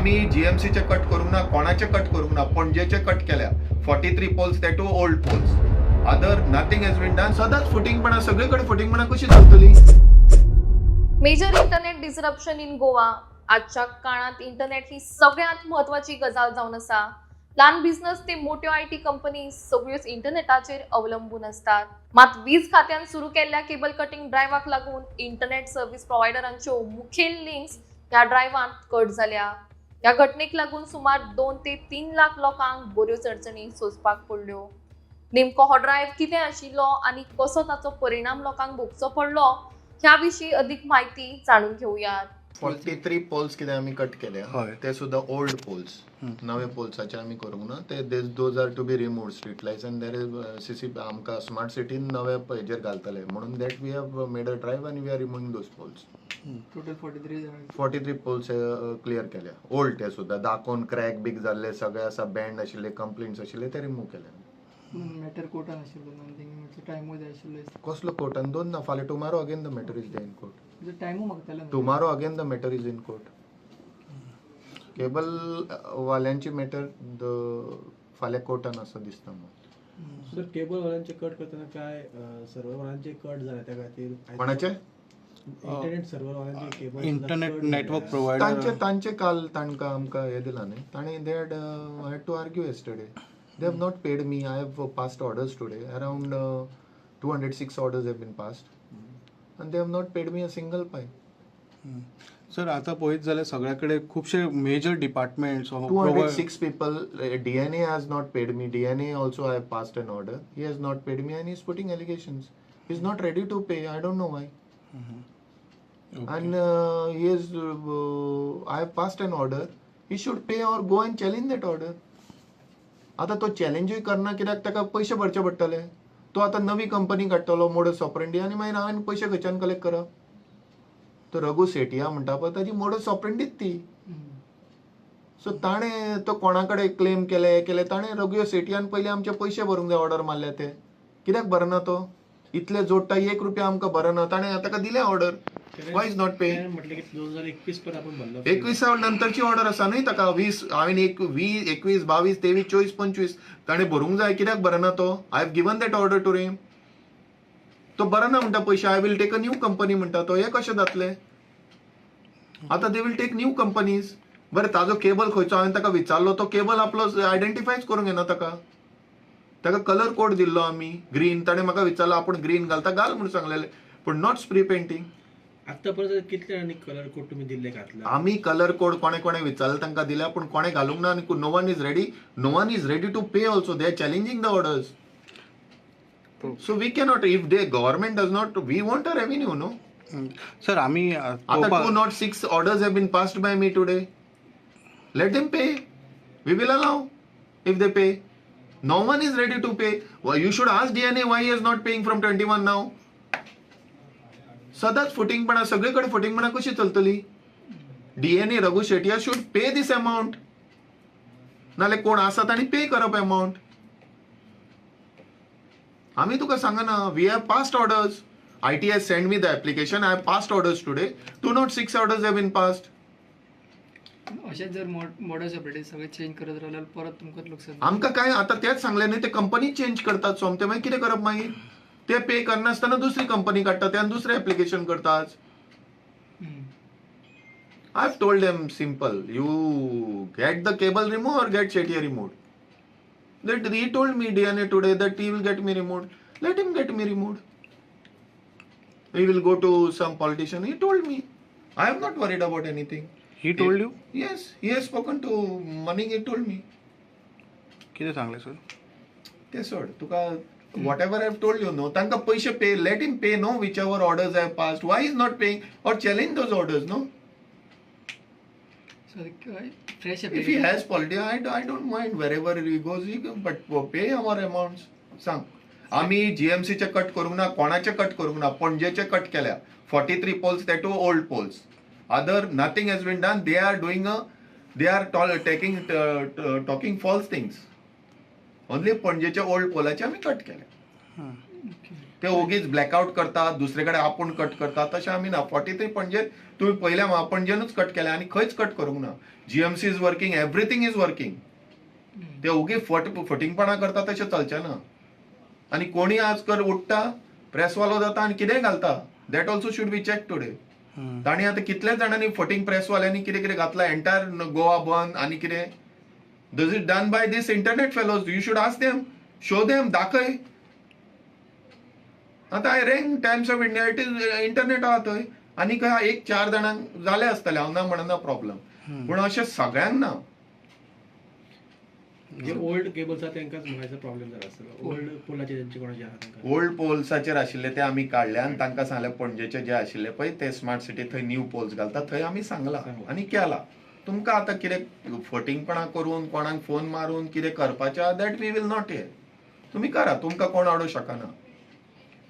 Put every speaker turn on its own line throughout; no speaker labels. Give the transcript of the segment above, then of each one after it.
आम्ही जीएमसीचे कट करूंक ना, कोणाचे कट करूंक ना, पणजेचे कट केल्या 43 पोल्स, ते two old poles. Other nothing has been done. सदांच फुटींगपणा, सगळीकडे फुटींगपणा कशी चलतली?
Major internet disruption in Goa. आजच्या काळात इंटरनेट ही सगळ्यात महत्वाची गजाल जावन आसा. ल्हान बिझनेस ते मोठ्यो आयटी कंपनी सगळ्योच इंटरनेटाचेर अवलंबून असतात. मात वीज खात्यान सुरू केल्ल्या केबल कटिंग ड्रायव्हाक लागून इंटरनेट सर्व्हिस प्रोव्हायडरांच्यो मुखेल लिंक्स ह्या ड्रायव्हांत कट जाल्या. ह्या घटनेक लागून सुमार 2 ते 3 लाख लोकांक बऱ्योच अडचणी सोंसपाक पडल्यो. नेमको हो ड्रायव्ह कितें आशिल्लो आनी कसो ताचो परिणाम लोकांक भोगचो पडलो ह्या विशीं अदीक माहिती जाणून घेवयात.
43 पोल्स कितें आमी कट केले, ते सुद्धा ओल्ड पोल्स. नवे पोल्साचे आमी करूंक ना. ते those are to be removed. Street lights and there is CC आमकां स्मार्ट सिटीन नवे हेजेर घालतले म्हणून that we have made a drive आनी we are removing those poles.
Total
43 poles clear केल्या. ओल्ड ते सुद्धा दाखोवन क्रॅक बीक जाल्ले सगळे आसा, बँड आशिल्ले, कंप्लेंट्स आशिल्ले, ते रिमूव केले.
मॅटर कोर्टान आशिल्लो न्हू, टायमूय जाय आशिल्लो.
कसलो कोर्टान? 2 ना. फाल्यां tomorrow again the matter is in court.
टायमूय मागताले.
Tomorrow again the matter is in court. Cable वाल्यांची मॅटर फाल्यां कोर्टान आसा दिसता.
सर, केबल वाल्यांचे कट करताना काय सर्व्हर वाल्यांचे कट झाले त्या खातीर?
कोणाचे?
इंटरनेट सर्व्हर वाल्यांचे केबल
इंटरनेट नेटवर्क प्रोवायडर
तांचे काल तांकां आमकां हे दिला न्ही. ताणे they had to argue yesterday. They have not paid me. I have passed orders today. Around 206 orders have been passed. And they have not paid me a single pie.
Sir, आता पळयत जाल्यार सगळ्याकडे खुबशे major departments
206 people. DNA has not paid me. DNA also I have passed an order. He has not paid me and he is putting allegations. He is not ready to pay. I don't know why. And he is. I have passed an order. He should pay or go and challenge that order. आता तो चॅलेंजूय करना, कित्याक ताका पयशे भरचे पडटले. तो आता नवी कंपनी काडटलो मोडस ऑपरेंडी आनी मागीर हांवें पयशे खंयच्यान कलेक्ट करप? तो रघु सेठिया म्हणटा पळय ताजी मोडस ऑपरेंडीच ती. सो ताणें तो कोणा कडेन क्लेम केले ताणें रघु सेठियान पयलीं आमचे पयशे भरूंक जाय ऑर्डर मारले ते. कित्याक भरना तो? इतले जोडटा, 1 रुपया आमकां भरना. ताणें ताका दिले ऑर्डर. वाय इज नॉट पे?
म्हटलं की 2021 पर्यंत आपण भरलं.
21 नंतरची ऑर्डर आसा न्ही ताका. 20 हांवें 21, 22, 23, 24, 25 ताणें भरूंक जाय. कित्याक भरना तो? I have given that order to him. तो भरना म्हणटा पयशे. I will take a new company म्हणटा तो. हे कशें जातले? आतां they will take new companies. बरें, ताजो केबल खंयचो हांवें ताका विचारलो. तो केबल आपलो आयडेंटिफायच करूंक येना ताका कलर कोड दिल्लो आमी ग्रीन. ताणें म्हाका विचारलो आपूण ग्रीन घालता, घाल म्हणून सांगलेलें. पूण नॉट स्प्रे पेंटींग.
आतापर्यंत कितले आनी कलर कोड तुम्ही दिल्ले घातला?
आम्ही कलर कोड कोणे विचारले तांकां दिल्या, पूण कोणे घालूंक ना. आनी no one is ready to pay also. They are challenging the orders. So we cannot. If they government does not, we want a revenue. No
sir, आम्ही
आता 206 orders have been passed by me today. Let them pay. We will allow if they pay. No one is ready to pay. You should ask DNA why he is not paying from 21 now. सदांच फुटींगपणा, सगळीकडे फुटींगपणा कशी चलतली? DNA Raghu Shetiya should pay this amount. नाल्यार कोण आसा ताणी पे करप अमाउंट. आम्ही तुका सांगना. We have passed orders. IT has sent me the application. I have passed orders today. 206 orders have been passed.
अशें जर मॉडर्स ऑपरेटींग सगळे चेंज करत रावल्यार परत तुमकां लुकसाण.
आमकां काय आता तेच सांगले न्ही. ते कंपनी चेंज करतात सोमते. मागीर कितें करप? मागीर ते पे करनासतना दुसरी कंपनी काडटा ते आनी दुसरें एप्लिकेशन करतात. I have told them simple. You get the cable removed or get Shetty removed. That he told me DNA today that he will get me removed. Let him get me removed. He will go to some politician. He told me. I am not worried about anything.
He told you?
Yes, he has spoken to Manik. He told me.
किती सांगले sir?
ते सोड. तुका whatever I have told you, no. तांकां पैसे पे. Let him pay, no. Whichever orders I have passed. Why he is not paying? Or challenge those orders, no.
So fresh
If he has politics, I don't mind. Wherever he goes, he go, but pay our amounts. सांग. आम्ही जीएमसीचे cut करूंक ना, कोणाचे cut करूंक ना, पणजेचे cut केल्या 43 poles, ते two old poles. Other nothing has been done. They are talking false things. Only पणजेचे ओल्ड पोलाचे आम्ही कट केले. ते ओगीच ब्लॅकआउट करतात, दुसरेकडे आपूण कट करतात, तशें आमी ना. 43 पणजे तुम्ही पहिल्या पणजेनूच कट केल्या आनी खंयच कट करूंक ना. GMC is working, everything is working. ते उगी फटिंगपणा करता तशें चलचें ना. आनी कोणी आज कर उठता प्रेसवालो जाता आनी कितेंय घालता. That also should be check today. ताणी आतां कितल्याच जाणांनी फटिंग प्रेसवाल्यांनी कितें कितें घातला, एंटायर गोवा बंद आनी कितें. This is done by this internet fellows. You should ask them, show them, दाखय. आतां हांवें rang Times of India, it is internet आहा थंय. आनी खंय 1-4 जाणांक जाले आसतले, हांव ना म्हणना प्रॉब्लम. पूण अशें सगळ्यांक ना.
जे ओल्ड केबल्स आहा तांकांच म्हणायचो प्रॉब्लेम जाला आसतलो. ओल्ड पोलाचे जेंचे कोणाचे आहा तांकां.
ओल्ड पोल्साचेर आशिल्ले ते आमी काडले आनी तांकां सांगलें पणजेचे जे आशिल्ले पळय ते स्मार्ट सिटी थंय न्यू पोल्स घालता, थंय आमी सांगला आनी केला. तुमकां आतां कितें फटिंगपणा करून कोणाक फोन मारून कितें करपाचें आहा that we will not hear. तुमी करा, तुमकां कोण अडू शकना.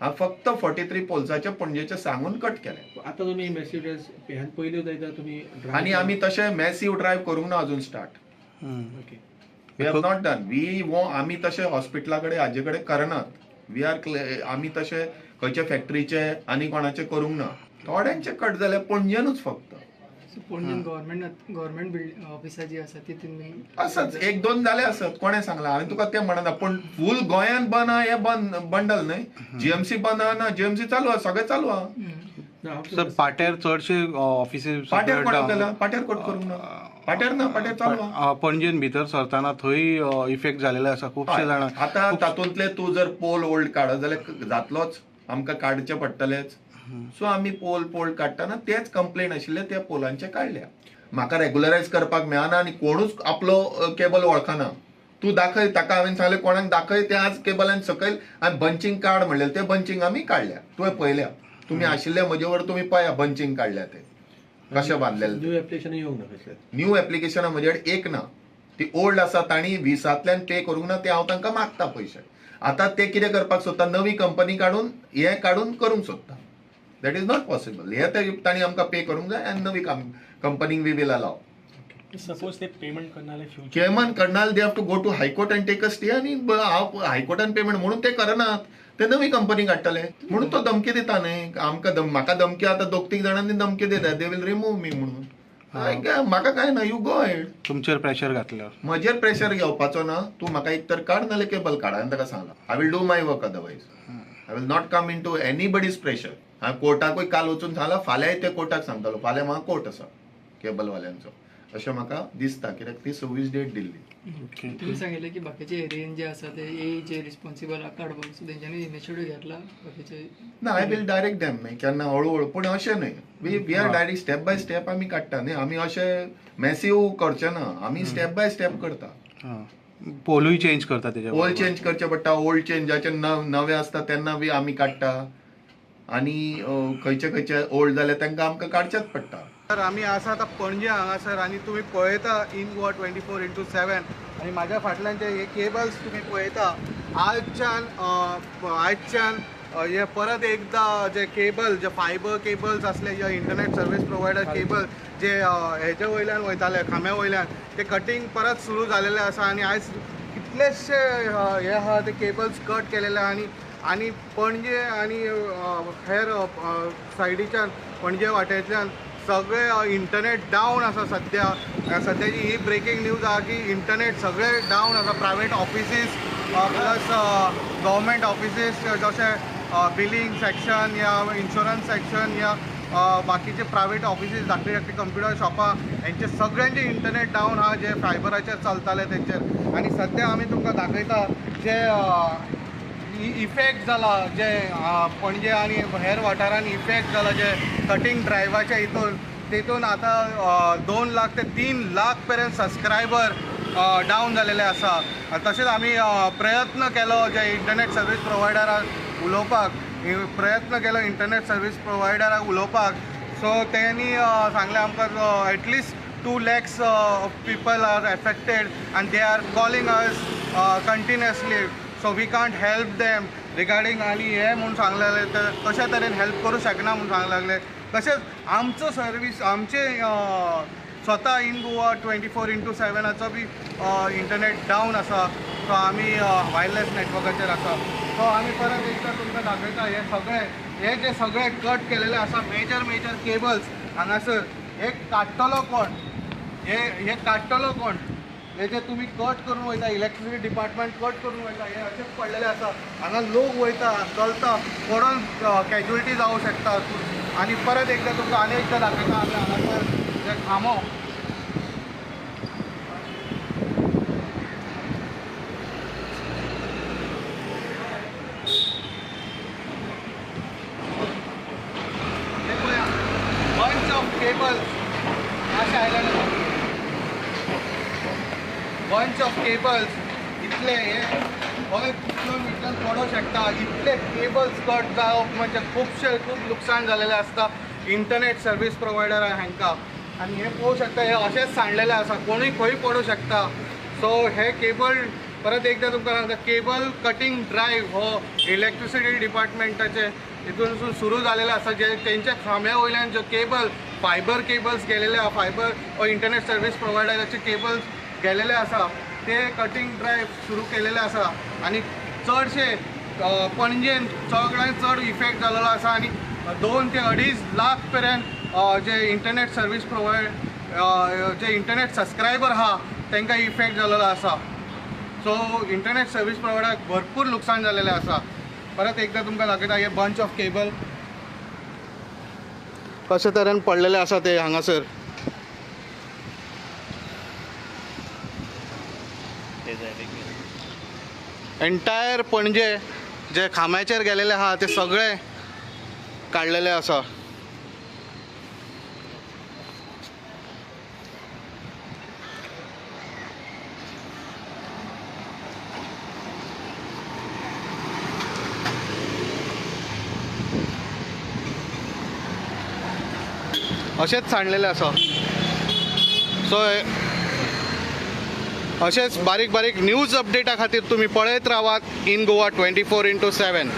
हांव फक्त 43 पोल्साचे पणजेचे सांगून कट केले.
आतां तुमी मॅसिव्ह ह्यान पयलीं जायता तुमी
आनी आमी तशें मॅसिव्ह ड्रायव्ह करूंक ना अजून start.
Okay.
We have not done. आमी तशें हॉस्पिटला कडेन हाजे कडेन करनात. वी आर आमी तशें खंयचे फॅक्टरीचे आनी कोणाचे करूंक ना. थोड्यांचे कट जाले पणजेनूच फक्त.
पणजेन गव्हर्मेंट बिल्डिंग ऑफिसां जी आसा तितून
असंच 1-2 जाले असत. कोणें सांगला? हांवें तुका तें म्हणना. पूण फूल गोंयान बंद आहा हें बंडल न्हय. GMC बंद आहा ना, GMC चालू आहा, सगळें चालू आहा.
सर पाट्यार चडशे ऑफिसीस
पाट्यार कोण केला? पाट्यार कट करूंक ना. पाट्यार ना, पाट्यार चालू आहा.
पणजेन भितर सरताना थंय इफेक्ट जालेले आसा खुबशे जाणां.
आतां तातूंतले तूं जर पोल ओल्ड काडत जाल्यार जातलोच, आमकां काडचे पडटलेच. सो आमी पोल काडटना तेच कंप्लेन आशिल्ले त्या पोलांचे काडल्या. म्हाका रेग्युलरायज करपाक मेळना आनी कोणूच आपलो केबल वळखना. तूं दाखय, ताका हांवें सांगलें कोणाक दाखय, ते आज केबलान सकयल आनी बंचिंग काड म्हणलें, तें बंचिंग आमी काडल्या. तुवें पळयल्या, तुमी आशिल्ले म्हजे वर तुमी पळया बंचिंग काडल्या ते कशें बांदलेले.
न्यू एप्लिकेशन येवंक ना कसले.
न्यू एप्लिकेशनां म्हजे कडेन एक ना. ती ओल्ड आसा, तांणी 20तल्यान पे करूंक ना, ते हांव तांकां मागता पयशे. आतां ते कितें करपाक सोदता, नवी कंपनी काडून हें काडून करूंक सोदता. That is not possible. हे तांणी आमकां पे करूंक जाय आनी नवी कंपनीक वी वील अलाव.
सपोज ते पेमेंट करनाले फ्यूचर
पेमेंट करनाल they have to go to high court and take a stay. आनी हांव हायकोर्टान पेमेंट म्हणून ते करनात. ते नवी कंपनी काडटले म्हणून तो धमकी दिता न्हय. आमकां म्हाका धमकी आतां 2-3 जाणांनी धमकी दिता, दे वील रिमूव मी म्हणून. म्हाका काय ना, यू गो हेड.
तुमचेर प्रेशर घातल्यार
म्हजेर प्रेशर घेवपाचो ना. तूं म्हाका एक तर काड नाल्यार केबल काड, हांवें ताका सांगला. I will do my work otherwise. I will not come in to anybody's pressure. हांवें कोर्टाकूय काल वचून सांगला, फाल्यांय ते कोर्टाक सांगतलो. फाल्यां म्हाका कोर्ट आसा केबलवाल्यांचो अशें म्हाका दिसता, कित्याक ती 26 डेट दिल्ली.
तुम्ही सांगितले की बाकीचे एरियन जे आसा ते जे रिस्पॉन्सिबल काडपाक, सो तेंच्यांनी इनिशिएटीव घेतला बाकीचे.
ना, आय वील डायरेक्ट डॅम न्हय केन्ना हळूहळू. पूण अशें न्हय, we are direct step by step आमी काडटा न्हय. आमी अशें मॅसिव्ह करचे ना, आमी स्टेप बाय स्टेप करता.
पोलूय चेंज करता तेच्या
पोल चेंज करचे पडटा. ओल्ड चेंजाचे नवे आसता तेन्ना बी आमी काडटा. आनी खंयचे ओल्ड जाले तांकां आमकां काडचेच पडटा.
सर आमी आसा आतां पणजे हांगासर आनी तुमी पळयता इन गोवा 24/7 आनी म्हाज्या फाटल्यान जे हे केबल्स तुमी पळयता. आयजच्यान हे परत एकदां जे केबल, जे फायबर केबल्स आसले, जे इंटरनेट सर्वीस प्रोवायडर केबल जे हेजे वयल्यान वयताले, खांब्या वयल्यान, ते कटींग परत सुरू जालेले आसा. आनी आयज कितलेशे हे आहा ते केबल्स कट केलेले. आनी पणजे आनी हेर सायडीच्यान पणजे वाटेंतल्यान सगळे इंटरनेट डावन आसा सद्याची ही ब्रेकींग न्यूज आहा की इंटरनेट सगळे डावन आसा. Private offices plus government offices जशे बिलिंग सेक्शन या इन्शुरन्स सेक्शन या बाकीचे प्रायवेट ऑफिसीस, धाकटी कंप्युटर शॉपां, हेंचे सगळ्यांचे इंटरनेट डावन आहा जे फायबराचेर चलताले तेंचेर. आनी सद्या आमी तुमकां दाखयता जे इफेक्ट जाला, जे पणजे आनी हेर वाठारांनी इफेक्ट जाला जे कटींग ड्रायव्हाच्या तितून आतां 2 लाख ते 3 लाख पर्यंत सबस्क्रायबर डावन जालेले आसा. तशेंच आमी प्रयत्न केलो जे इंटरनेट सर्वीस प्रोवायडराक उलोवपाक, इंटरनेट सर्वीस प्रोवायडराक उलोवपाक. सो तेणी सांगलें आमकां at least 2 lakhs people are affected and they are calling us continuously. So we can't help them regarding आनी हे म्हणून सांगलेले तर कशा तरेन हेल्प करूं शकना म्हणून सांगूंक लागले. तशेंच आमचो सर्वीस, आमचे स्वता in Goa 24/7 be internet down आसा. सो आमी वायरलेस नेटवर्काचेर आसा. सो आमी परत एकदा तुमकां दाखयता हे जे सगळे कट केलेले आसा मेजर केबल्स हांगासर. हे काडटलो कोण? हे काडटलो कोण? हे जे तुम्ही कट करून वयता, इलेक्ट्रिसिटी डिपार्टमेंट कट करून वयता, हे असेच पडलेले आसा. हांगा लोक वयता, चलता, पडून कॅज्युअलिटी जावं शकता. आणि परत एकदा तुमकां आनी एकदा दाखयता आमी हांगासर जे खांबो. हे पळया, bunch of cables अशे आयलेले. bunch of cables इतले हे किलोमीटर पडू शकता. इतले केबल्स कट जावप म्हणजे खूप लुकसाण झालेले असता इंटरनेट सर्वीस प्रोवायडर हांकां. आणि हे पळोवंक शकता, हे अशेंच सांडलेले आसा, कोणूय खंय पडू शकता. सो हे केबल परत एकदा तुमकां सांगता, केबल कटिंग ड्रायव्ह हो इलेक्ट्रिसिटी डिपार्टमेंटाचे हितून सुरू जालेले आसा. जे तेंच्या खांब्या वयल्यान जो केबल फायबर केबल्स गेलेले आसा, फायबर इंटरनेट सर्वीस प्रोवायडराचे केबल्स गेलेले आसा, ते कटिंग ड्रायव्ह सुरू केलेले आसा. आणि चडशे पणजेन सगळ्यांत चड इफेक्ट जाल्लो आसा. आणि 2 ते 2.5 लाख पर्यंत जे इंटरनेट सर्वीस जे इंटरनेट सबस्क्रायबर आहा तांकां इफेक्ट जाल्लो आसा. सो इंटरनेट सर्वीस प्रोवायडराक भरपूर लुकसाण जाल्लेलें आसा. परत एकदा तुमकां दाखयता, हे बंच ऑफ केबल कशे तरेन पडलेले आसा ते हांगासर. एंटायर पणजे जे खांब्याचेर गेलेले आहा ते सगळे काडलेले आसा. अशेंच सांडलेले आसा. सो अशेंच बारीक बारीक न्यूज अपडेटा खातीर तुमी पळयत रावात इन गोवा 24/7.